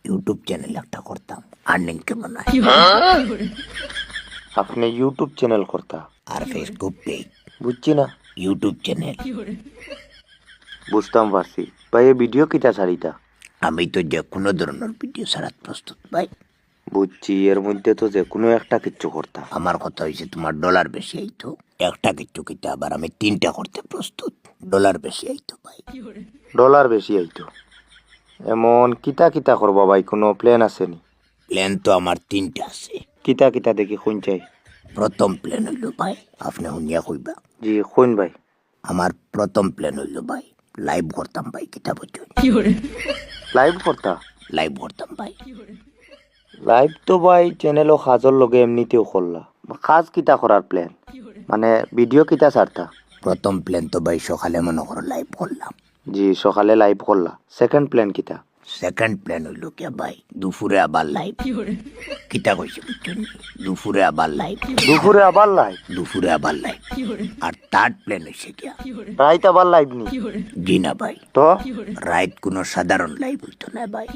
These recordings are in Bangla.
ইউটিউব চ্যানেল একটা করতাম, আর্নিং কেমন হয়। আপনি ইউটিউব চ্যানেল করতা? আর ফেসবুক পেজ, বুঝছি না। YouTube channel. বুঝতাম পারছি ভাই। এই ভিডিও কিটা ছাড়িতা? আমি তো যে কোনো ধরনের ভিডিও ছাড়াত প্রস্তুত ভাই। বুঝছি, এর মধ্যে তো যে কোনো একটা কিচ্ছু করতা। আমার কথা হয়েছে তোমার ডলার বেশি আইতো, একটা কিচ্ছু কিতা আবার আমি 3টা করতে প্রস্তুত, ডলার বেশি আইতো ভাই। ডলার বেশি আইতো? এমন কিতা কিতা করবা ভাই? কোনো প্ল্যান আছে নি? প্ল্যান তো আমার 3টা আছে। কিতা কিতা দেখি শুন চাই। প্রথম প্ল্যান হইল ভাই, আপনি শুনিয়া কইবা। জি শুন ভাই। আমার প্রথম প্ল্যান হইল ভাই, লাইভ করতাম ভাই, কিতা বুঝছেন? লাইভ করতা? লাইভ করতাম ভাই। লাইভ তো ভাই চ্যানেলও কাজর লগে এমনিতেও করলা। কাজ কিতা করার প্ল্যান? মানে ভিডিও কিতা ছাড়তা? প্রথম প্ল্যান তো ভাই সকালে মনে করো লাইভ করলাম। জি সকালে লাইভ করলা। সেকেন্ড প্ল্যান কিতা? সেকেন্ড প্ল্যান হইল কে ভাই, দুপুরে আবার লাইভ। কিতা কইছে বুঝছেন? দুপুরে আবার লাইভ, দুপুরে আবার লাইভ? দুপুরে আবার লাইভ। আর থার্ড প্ল্যান হইছে কি, রাইত আবার লাইভ নি? জি না ভাই, তো রাইত কোনো সাধারণ লাইভ হইতো না ভাই,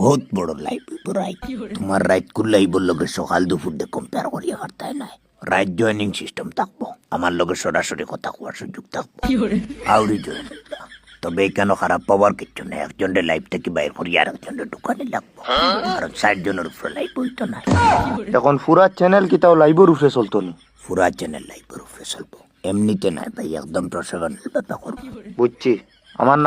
বহুত বড় লাইভ হইতো রাইত। তোমার রাইত কোন লাইভের লগে সকাল দুপুর দিয়ে কম্পেয়ার করিয়া পারতাই নাই। রাইট জয়নিং সিস্টেম থাকবো, আমার লগে সরাসরি কথা কোয়ার সুযোগ থাকবো, আউরি জয়েন হইবা। তবে কেন খারাপ পাওয়ার কিচ্ছু নেই, একজনের লাইফ থেকে বাইর করি আর একজনের দোকানে লাগবো, কারণ 60 জনের উপরে লাইভ হইতো না। এখন পুরা চ্যানেল কিতাও লাইভের উপরে চলতো নি? পুরা চ্যানেল লাইভের উপরে চলবো, এমনিতে নাই ভাই, একদম প্রফেশনাল ব্যাপার করবো। বুঝছি। আমার